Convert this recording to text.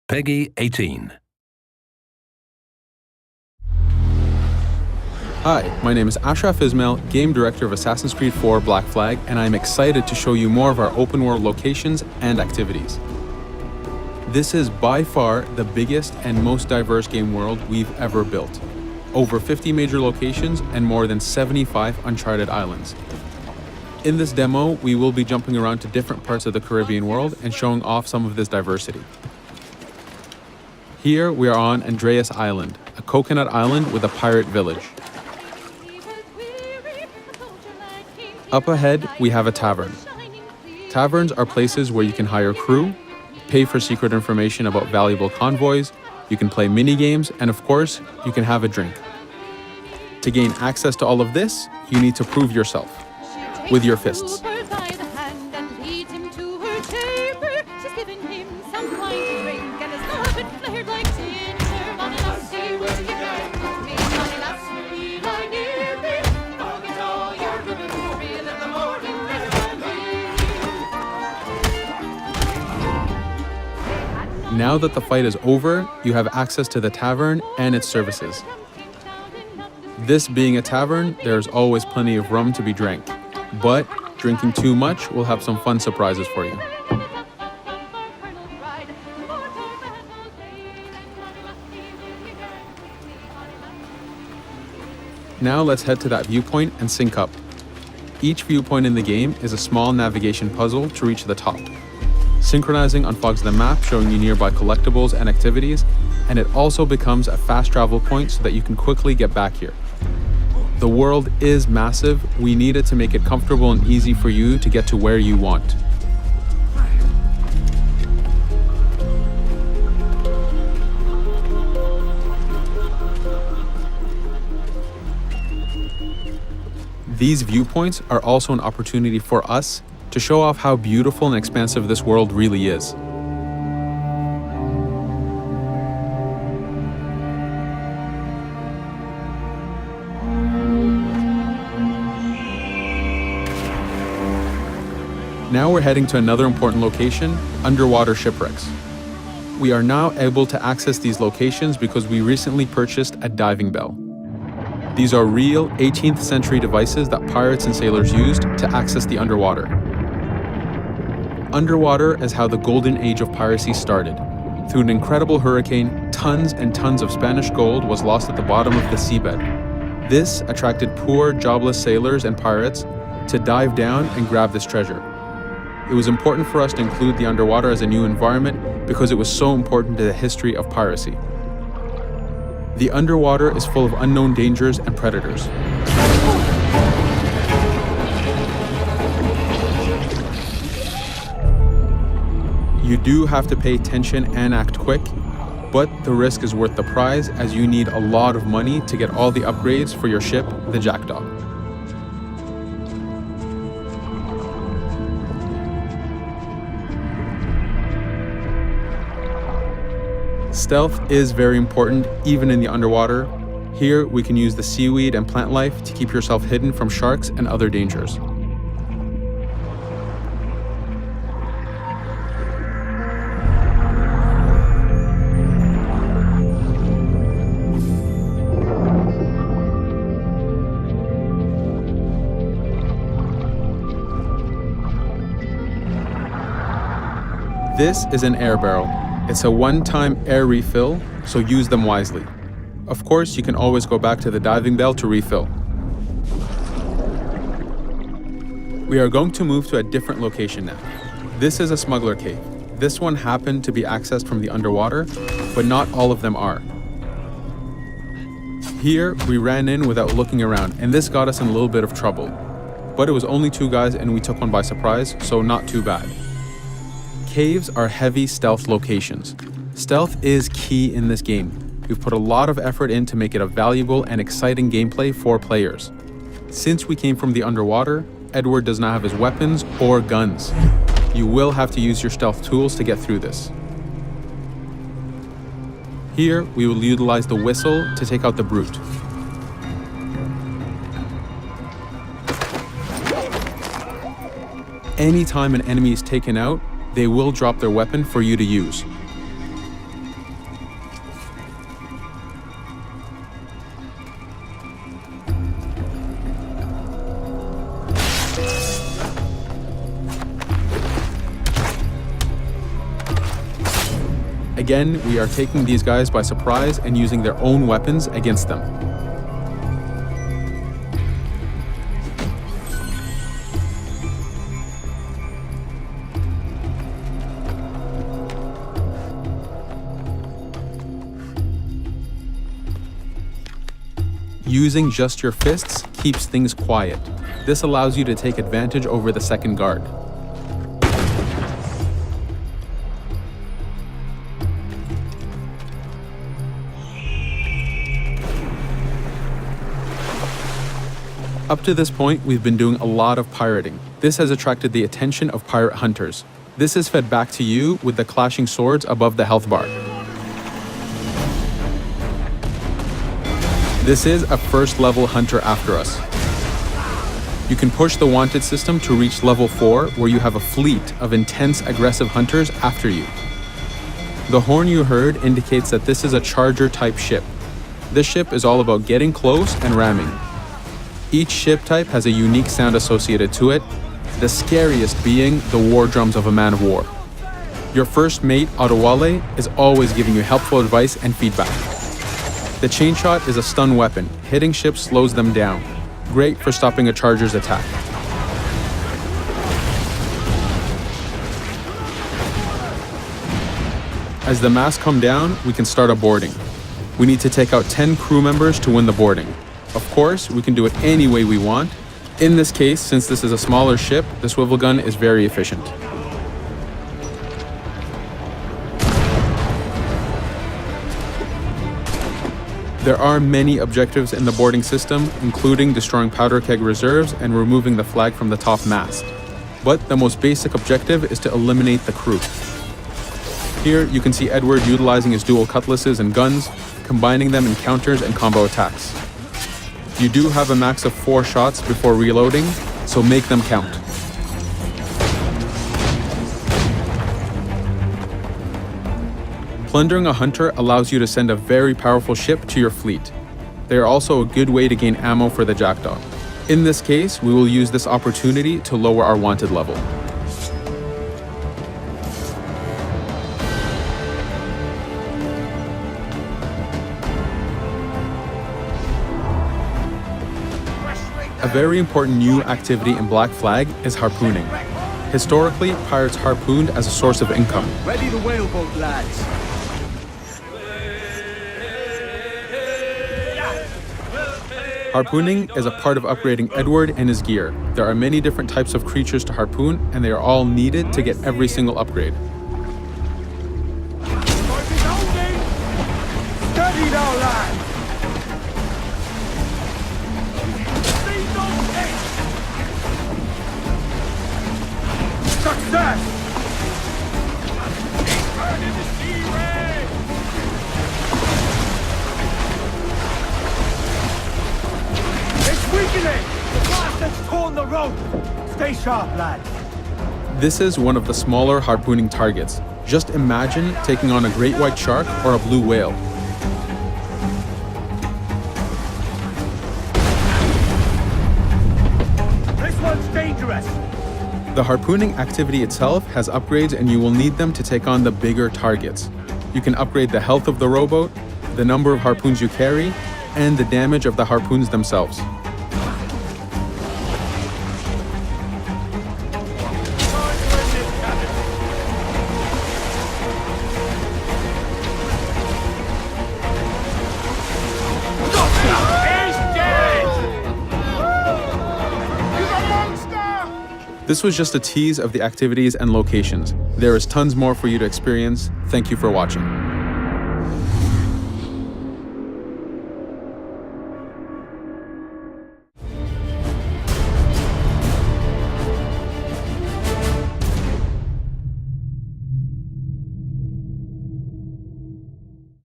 Peggy 18. Hi, my name is Ashraf Ismail, Game Director of Assassin's Creed 4 Black Flag, and I'm excited to show you more of our open world locations and activities. This is by far the biggest and most diverse game world we've ever built. Over 50 major locations and more than 75 uncharted islands. In this demo, we will be jumping around to different parts of the Caribbean world and showing off some of this diversity. Here we are on Andreas Island, a coconut island with a pirate village. Up ahead, we have a tavern. Taverns are places where you can hire crew, pay for secret information about valuable convoys, you can play mini-games, and of course, you can have a drink. To gain access to all of this, you need to prove yourself with your fists. Now that the fight is over, you have access to the tavern and its services. This being a tavern, there's always plenty of rum to be drank, but drinking too much will have some fun surprises for you. Now let's head to that viewpoint and sync up. Each viewpoint in the game is a small navigation puzzle to reach the top. Synchronizing unfogs the map, showing you nearby collectibles and activities, and it also becomes a fast travel point so that you can quickly get back here. The world is massive. We need it to make it comfortable and easy for you to get to where you want. These viewpoints are also an opportunity for us to show off how beautiful and expansive this world really is. Now we're heading to another important location, underwater shipwrecks. We are now able to access these locations because we recently purchased a diving bell. These are real 18th century devices that pirates and sailors used to access the underwater. Underwater is how the golden age of piracy started. Through an incredible hurricane, tons and tons of Spanish gold was lost at the bottom of the seabed. This attracted poor, jobless sailors and pirates to dive down and grab this treasure. It was important for us to include the underwater as a new environment because it was so important to the history of piracy. The underwater is full of unknown dangers and predators. You do have to pay attention and act quick, but the risk is worth the prize as you need a lot of money to get all the upgrades for your ship, the Jackdaw. Stealth is very important, even in the underwater. Here, we can use the seaweed and plant life to keep yourself hidden from sharks and other dangers. This is an air barrel. It's a one-time air refill, so use them wisely. Of course, you can always go back to the diving bell to refill. We are going to move to a different location now. This is a smuggler cave. This one happened to be accessed from the underwater, but not all of them are. Here, we ran in without looking around, and this got us in a little bit of trouble. But it was only 2 guys and we took one by surprise, so not too bad. Caves are heavy stealth locations. Stealth is key in this game. We've put a lot of effort in to make it a valuable and exciting gameplay for players. Since we came from the underwater, Edward does not have his weapons or guns. You will have to use your stealth tools to get through this. Here, we will utilize the whistle to take out the brute. Anytime an enemy is taken out, they will drop their weapon for you to use. Again, we are taking these guys by surprise and using their own weapons against them. Using just your fists keeps things quiet. This allows you to take advantage over the second guard. Up to this point, we've been doing a lot of pirating. This has attracted the attention of pirate hunters. This is fed back to you with the clashing swords above the health bar. This is a first level hunter after us. You can push the wanted system to reach level 4, where you have a fleet of intense aggressive hunters after you. The horn you heard indicates that this is a charger type ship. This ship is all about getting close and ramming. Each ship type has a unique sound associated to it, the scariest being the war drums of a man of war. Your first mate, Adewale, is always giving you helpful advice and feedback. The chain shot is a stun weapon. Hitting ships slows them down. Great for stopping a charger's attack. As the masts come down, we can start a boarding. We need to take out 10 crew members to win the boarding. Of course, we can do it any way we want. In this case, since this is a smaller ship, the swivel gun is very efficient. There are many objectives in the boarding system, including destroying powder keg reserves and removing the flag from the top mast. But the most basic objective is to eliminate the crew. Here, you can see Edward utilizing his dual cutlasses and guns, combining them in counters and combo attacks. You do have a max of 4 shots before reloading, so make them count. Plundering a hunter allows you to send a very powerful ship to your fleet. They are also a good way to gain ammo for the jackdaw. In this case, we will use this opportunity to lower our wanted level. A very important new activity in Black Flag is harpooning. Historically, pirates harpooned as a source of income. Ready the whaleboat, lads. Harpooning is a part of upgrading Edward and his gear. There are many different types of creatures to harpoon, and they are all needed to get every single upgrade. Steady now, lads. Success! It's weakening! The blast has torn the rope! Stay sharp, lads. This is one of the smaller harpooning targets. Just imagine taking on a great white shark or a blue whale. This one's dangerous! The harpooning activity itself has upgrades, and you will need them to take on the bigger targets. You can upgrade the health of the rowboat, the number of harpoons you carry, and the damage of the harpoons themselves. This was just a tease of the activities and locations. There is tons more for you to experience. Thank you for watching.